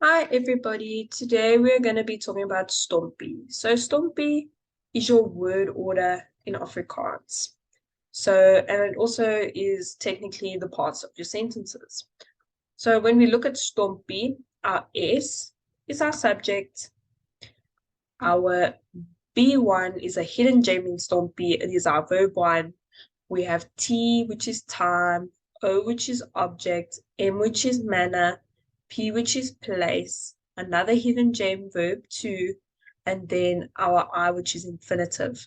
Hi everybody, today we're going to be talking about STOMPI. So STOMPI is your word order in Afrikaans. And it also is technically the parts of your sentences. So when we look at STOMPI, our S is our subject, our B1 is a hidden gem in STOMPI, it is our verb one. We have T, which is time, O, which is object, M, which is manner, P, which is place, another hidden gem verb 2, and then our I, which is infinitive.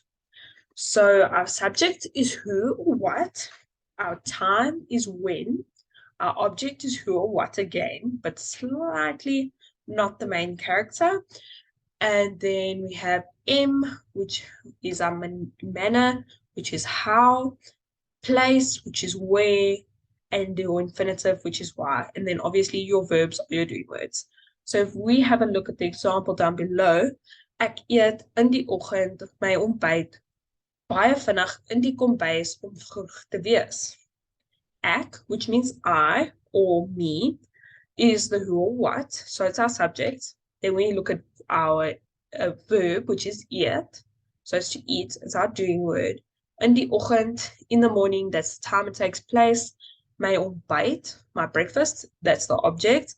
So our subject is who or what, our time is when, our object is who or what again, but slightly not the main character. And then we have M, which is our manner, which is how, place, which is where, and your infinitive, which is why. And then obviously your verbs are your doing words. So if we have a look at the example down below, ek eet in die oggend my ontbyt baie vinnig in die kombuis om vroeg te wees. Ek, which means I or me, is the who or what, so it's our subject. Then we look at our verb, which is eat, so it's to eat, it's our doing word. In die oggend, in the morning, that's the time it takes place. My ontbyt, my breakfast, that's the object.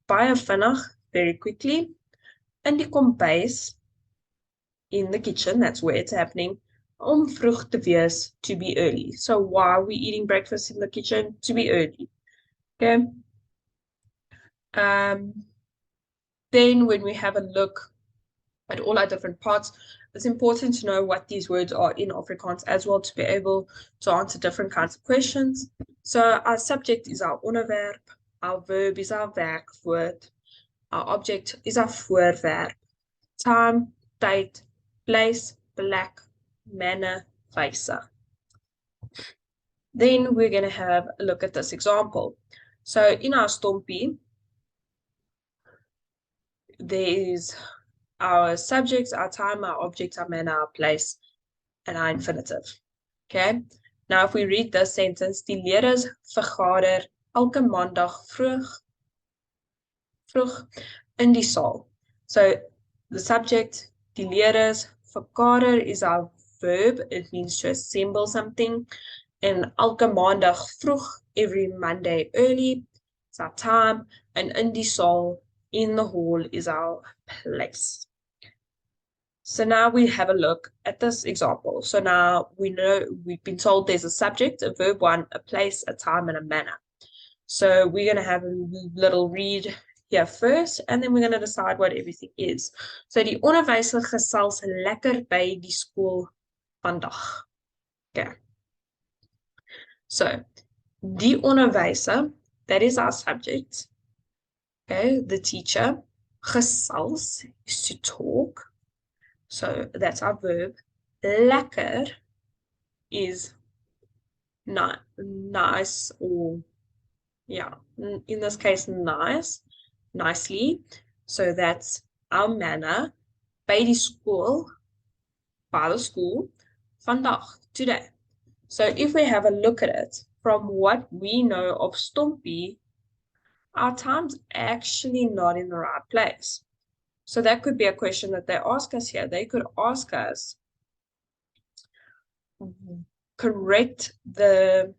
Baie vinnig, very quickly. In die kombuis, in the kitchen, that's where it's happening. Om vroeg te wees, to be early. So why are we eating breakfast in the kitchen? To be early. Okay. Then when we have a look at all our different parts, it's important to know what these words are in Afrikaans as well to be able to answer different kinds of questions. So our subject is our onderwerp, our verb is our werkwoord, our object is our voorwerp, time, tyd, place, plek, manner, wyse. Then we're going to have a look at this example. So in our stompie, there is our subjects, our time, our object, our manner, our place, and our infinitive. Okay? Now, if we read this sentence, die leerders vergader elke maandag vroeg in die saal. So the subject, die leerders, vergader is our verb. It means to assemble something. And elke maandag vroeg, every Monday early, is our time. And in die saal, in the hall, is our place. So now we have a look at this example. So now we know we've been told there's a subject, a verb one, a place, a time, and a manner. So we're going to have a little read here first, and then we're going to decide what everything is. So die onderwyser gesels lekker by die skool vandag. Okay. So die onderwyser, that is our subject. Okay, the teacher. Gesels is to talk. So that's our verb. Lekker is not nice or, yeah, in this case, nice, nicely. So that's our manner. By die school, by the school, vandag, today. So if we have a look at it, from what we know of stompie, our time's actually not in the right place. So that could be a question that they ask us here. They could ask us, correct the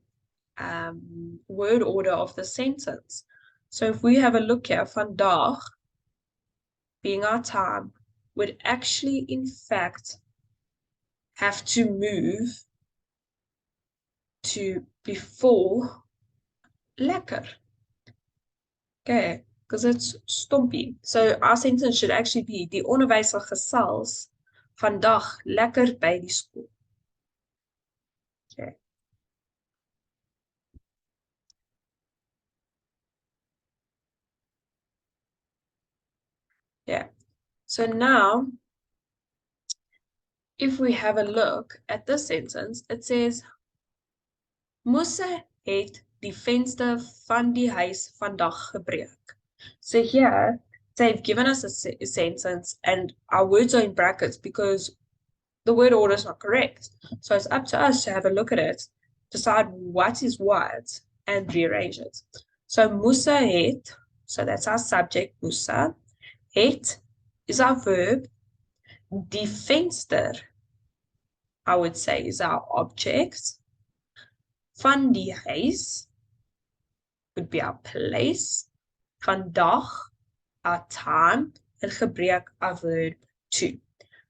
word order of the sentence. So if we have a look here, vandag, being our time, would actually, in fact, have to move to before lekker. Okay, because it's stompie. So our sentence should actually be, die onderwyser gesels vandag lekker by die skool. Okay. Yeah. So now, if we have a look at this sentence, it says, Musse het die venster van die huis vandag gebreek. So here, they've given us a sentence and our words are in brackets because the word order is not correct. So it's up to us to have a look at it, decide what is what, and rearrange it. So Musa het, So that's our subject, Musa. Het is our verb. Die venster, I would say, is our object. Van die huis would be our place. Vandag, our time. En gebruik, our verb to.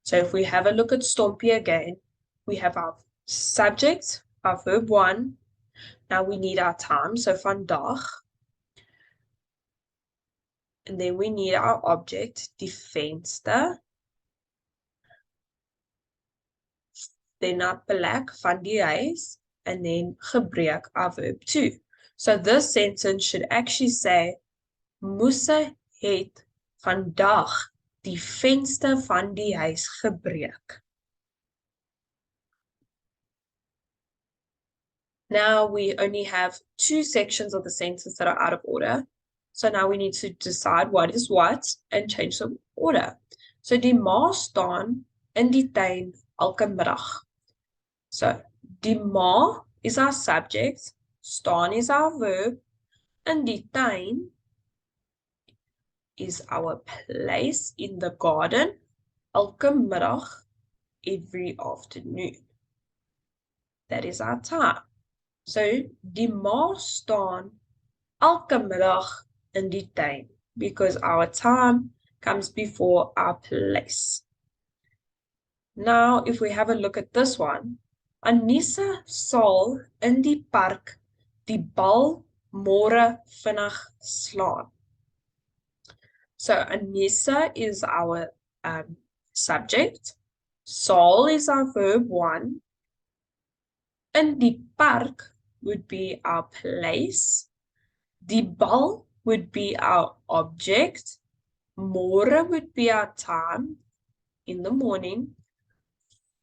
So if we have a look at Stompie again, we have our subject, our verb 1. Now we need our time, so vandag. And then we need our object, die venster. Then our plek van die huis. And then gebruik, our verb 2. So this sentence should actually say, Musa het vandag die venster van die huis gebreek. Now we only have 2 sections of the sentence that are out of order. So now we need to decide what is what and change the order. So die ma staan in die tuin elke middag. So die ma is our subject, staan is our verb, and die tuin is our place in the garden elke middag, every afternoon. That is our time. So die ma staan elke middag in die tuin because our time comes before our place. Now, if we have a look at this one, Anissa sal in die park die bal môre vinnig slaan. So Anissa is our subject. Sal is our verb 1. In die park would be our place. Die bal would be our object. Môre would be our time, in the morning.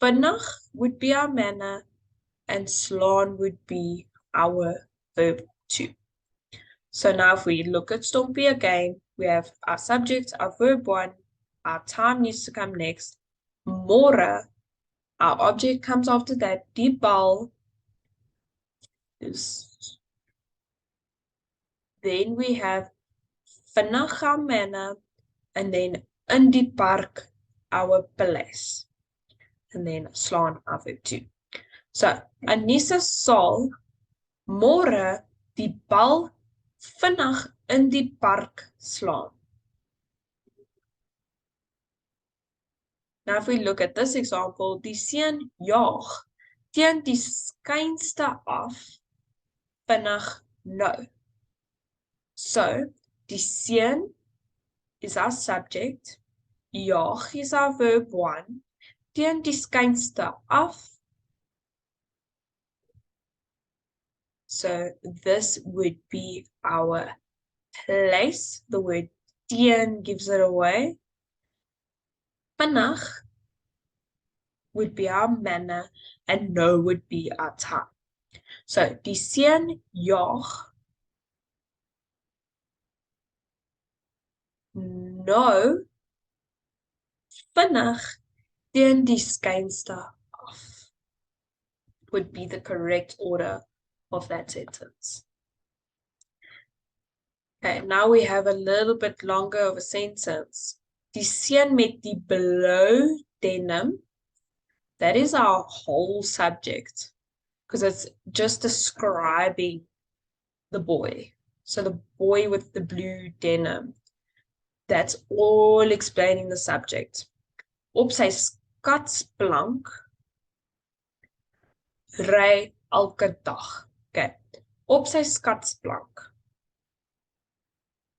Vinnig would be our manner. And slaan would be our verb 2. So now if we look at Stompie again, we have our subject, our verb 1. Our time needs to come next. Môre, our object comes after that. Die bal is. Then we have vinnig our manner, and then in die park, our place. And then slaan our verb 2. So, Anissa sal môre die bal vinnig in die park slaan. Now if we look at this example, die seun jaag teen die skynste af vinnig nou. So, die seun is our subject, jaag is our verb 1, teen die skynste af. So this would be our place. The word teen gives it away. Vinnig would be our manner, and no would be our time. So die seun jaag nou vinnig teen die skynste af would be the correct order of that sentence. Okay, now we have a little bit longer of a sentence. Die seun met die blou denim, that is our whole subject, because it's just describing the boy. So the boy with the blue denim, that's all explaining the subject. Op sy skatsplank ry elke dag. Okay. Op sy skatsplank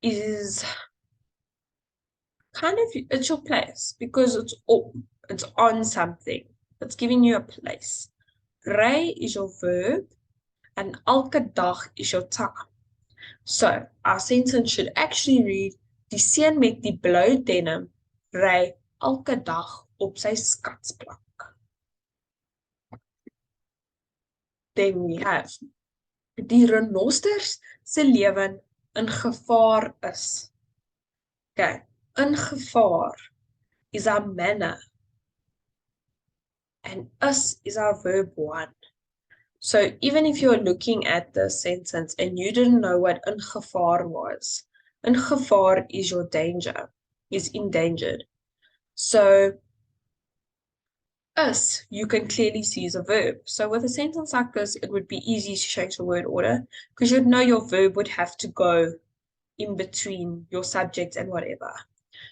is kind of, it's your place because it's on something. It's giving you a place. Ry is your verb and elke dag is your time. So our sentence should actually read, die seun met die blou denim ry elke dag op sy skatsplank. Then we have, die renosters se lewe in gevaar is. Okay, in gevaar is our manner. And us is our verb 1. So even if you're looking at the sentence and you didn't know what in gevaar was, In gevaar is your danger, is endangered. So, us, you can clearly see is a verb. So with a sentence like this, it would be easy to change the word order because you'd know your verb would have to go in between your subject and whatever.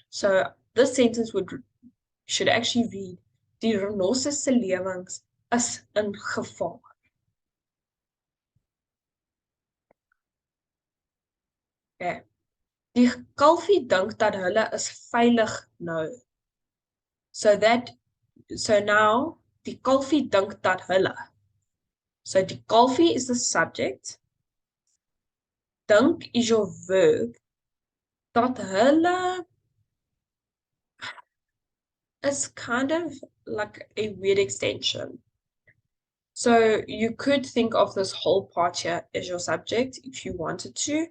So this sentence should actually read, die renoster se lewens is in gevaar. Okay. Die kalfie dink dat hulle is veilig nou. So now die kalfie dink dat hulle. So die kalfie is the subject. Dink is your verb. Dat hulle is kind of like a weird extension. So you could think of this whole part here as your subject if you wanted to,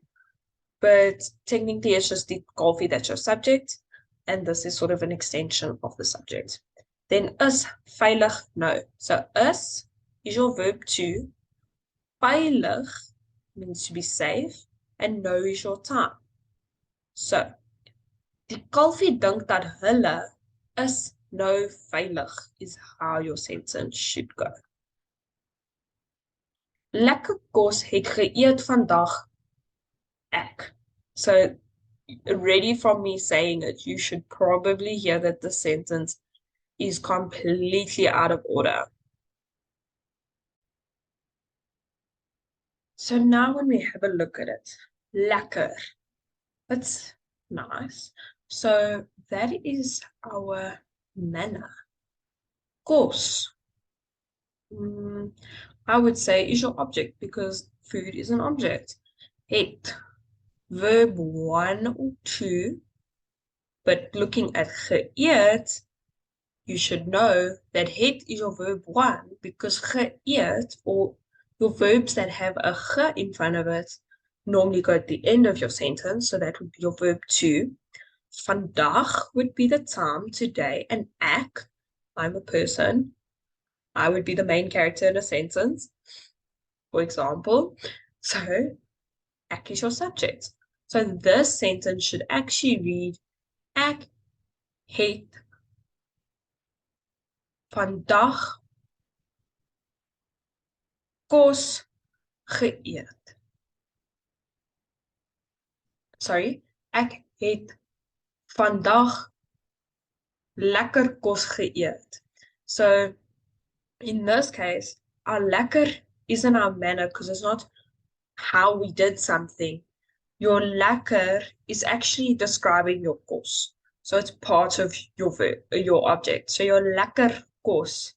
but technically it's just the kalfie that's your subject, and this is sort of an extension of the subject. Then is veilig nou. So is your verb to, veilig means to be safe, and nou is your time. So die kalfie dink dat hulle is nou veilig is how your sentence should go. Lekker kos het geëet vandag ek. So already from me saying it, you should probably hear that the sentence is completely out of order. So now when we have a look at it, lekker, that's nice. So that is our manner. Kos, I would say is your object because food is an object. Het, verb 1 or 2, but looking at geëet, you should know that het is your verb 1 because geëet, or your verbs that have a ge in front of it, normally go at the end of your sentence, so that would be your verb 2. Vandag would be the time, today, and ek, I'm a person, I would be the main character in a sentence, for example. So, ek is your subject. So this sentence should actually read, ek het vandag kos geëet. Sorry, ek het vandag lekker kos geëet. So in this case, our lekker isn't our manner because it's not how we did something. Your lekker is actually describing your kos. So it's part of your object. So your lekker kos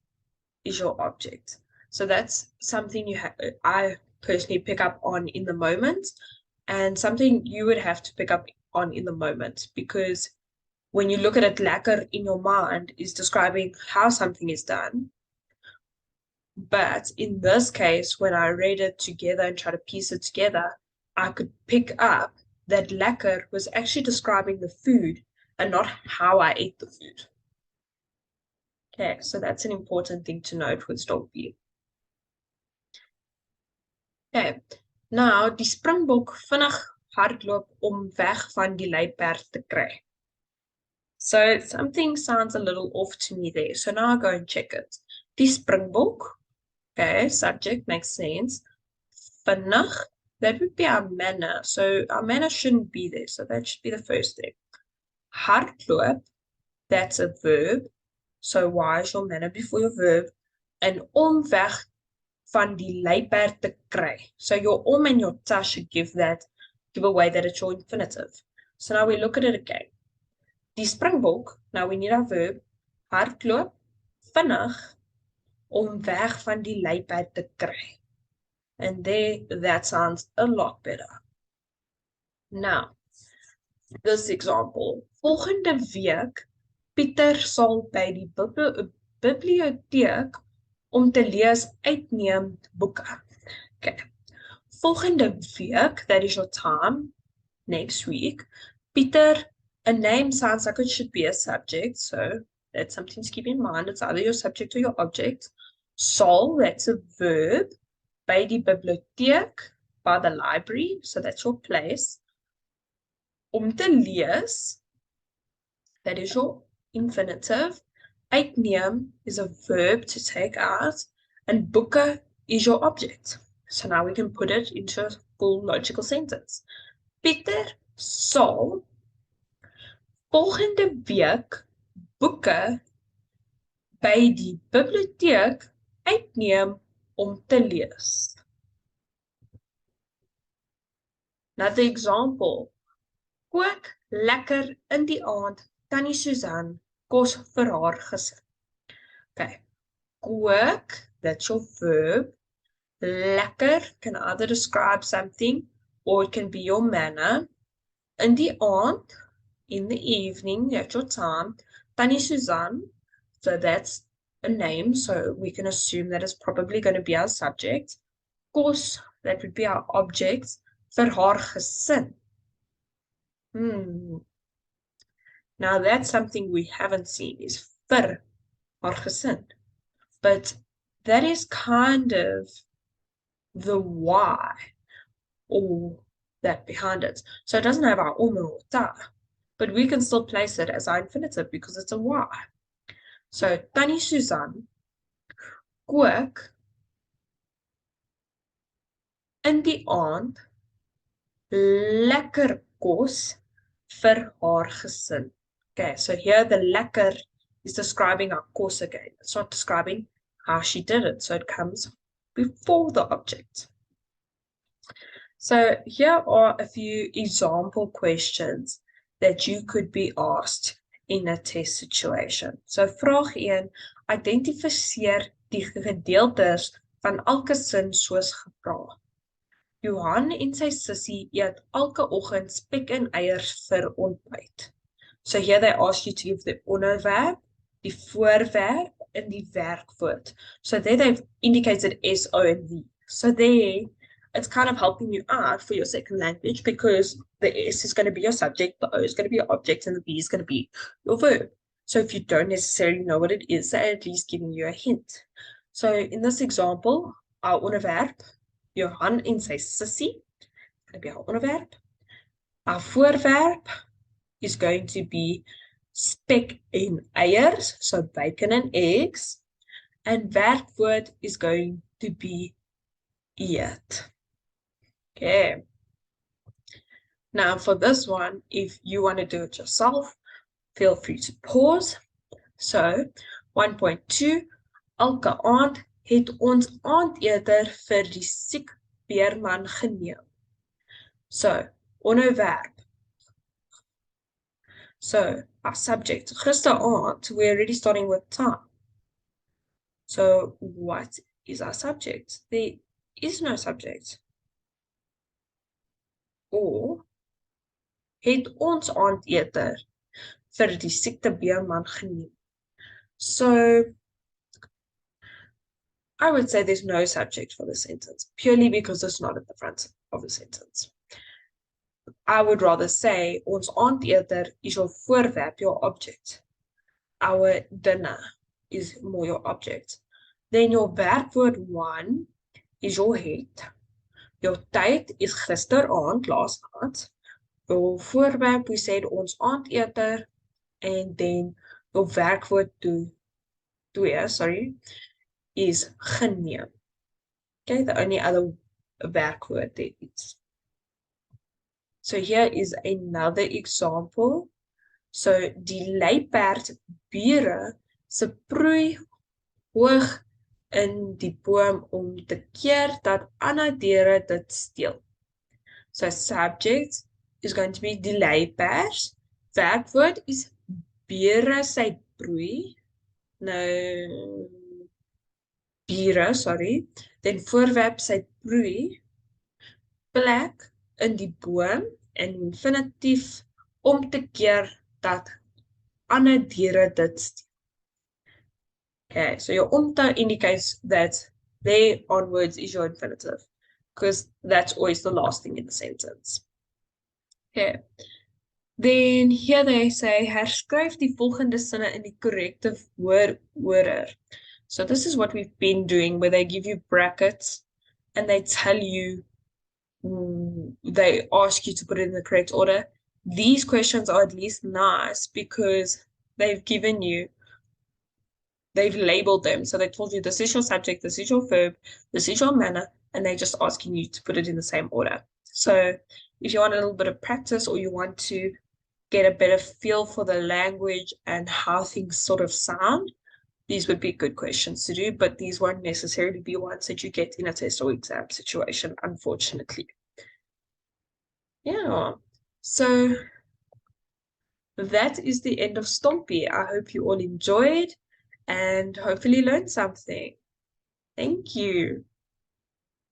is your object. So that's something I personally pick up on in the moment, and something you would have to pick up on in the moment, because when you look at it, lekker in your mind is describing how something is done. But in this case, when I read it together and try to piece it together, I could pick up that lekker was actually describing the food and not how I ate the food. Okay, so that's an important thing to note with STOMPI. Okay, nou die springbok vinnig hardloop om weg van die luiperd te kry. So something sounds a little off to me there. So now I go and check it. Die springbok, okay, subject makes sense. Vinnig, that would be our manner. So our manner shouldn't be there. So that should be the first thing. Hardloop, that's a verb. So why is your manner before your verb? And om weg van die luiperd te kry. So your om and your ta should give away that it's your infinitive. So now we look at it again. Die springbok, now we need our verb. Hardloop, vinnig, om weg van die luiperd te kry. And there, that sounds a lot better. Now, this example. Volgende week, Pieter sal by die biblioteek om te lees uitneem boeke. Okay. Volgende week, that is your time, next week. Pieter, a name sounds like it should be a subject, so that's something to keep in mind. It's either your subject or your object. Sal, that's a verb. By die biblioteek, by the library, so that's your place. om te lees, that is your infinitive. Uitneem is a verb to take out, and boeke is your object. So now we can put it into a full logical sentence. Pieter sal volgende week boeke by die biblioteek uitneem om te lees. Another example. Kook lekker in die aand Tannie Susan kos vir haar gesin. Okay. Kook, that's your verb. Lekker can either describe something or it can be your manner. In die aand, in the evening, at your time, Tannie Susan, so that's a name, so we can assume that is probably going to be our subject. Kos, that would be our object. Vir haar gesin. Now that's something we haven't seen, is vir haar gesin. But that is kind of the why or that behind it. So it doesn't have our om or ta, but we can still place it as our infinitive because it's a why. So Tannie Susan kook in die aand lekker kos vir haar gesin. Okay, so here the lekker is describing our kos again. It's not describing how she did it, so it comes before the object. So here are a few example questions that you could be asked in a test situation. So vraag 1, identifiseer die gedeeltes van elke sin soos gevra. Johan en sy sussie eet elke oggend spek en eiers vir ontbyt. So here they ask you to give the onderwerp, die voorwerp, and die werkwoord. So there they've indicated S, O, and V. So there, it's kind of helping you out for your second language because the S is going to be your subject, the O is going to be your object, and the V is going to be your verb. So if you don't necessarily know what it is, they're at least giving you a hint. So in this example, our onderwerp, Johan en sy sussie, going to be our onderwerp. Our voorwerp is going to be spek en eiers, so bacon and eggs. And werkwoord is going to be eat. Okay. Now for this one, if you want to do it yourself, feel free to pause. So 1.2, elke aand het ons aandete vir die siek beerman geneem. So, onderwerp. So, our subject, gisteraand, we're already starting with time. So, what is our subject? There is no subject. Or, het ons aandete vir die siekte beerman geneem. So, I would say there's no subject for the sentence, purely because it's not at the front of the sentence. I would rather say, ons aandete is your voorwerp, your object. Our dinner is more your object. Then your werkwoord 1 is your het. Your tyd is gisteraand, last night. Your voorwerp, we said ons aandete. And then your werkwoord 2, is geneem. Okay, the only other werkwoord there is. So here is another example. So, die luiperd bure se proei hoog in die boom om te keer dat ander diere dit steel. So, subject is going to be die luiperd. Werkwoord is bure sy proei. Nou, bure, sorry. Then voorwerp sy proei. Plek in die boom en infinitief om te keer dat ander diere dit steel. Okay, so your omte indicates that there onwards is your infinitive because that's always the last thing in the sentence. Okay. Then here they say, herskryf die volgende sinne in die corrective order. So this is what we've been doing where they give you brackets and they tell you, they ask you to put it in the correct order. these questions are at least nice because they've labeled them. So they told you this is your subject, this is your verb, this is your manner, and they're just asking you to put it in the same order. So if you want a little bit of practice or you want to get a better feel for the language and how things sort of sound, these would be good questions to do, but these won't necessarily be ones that you get in a test or exam situation, unfortunately. Yeah, so that is the end of Stompy. I hope you all enjoyed and hopefully learned something. Thank you.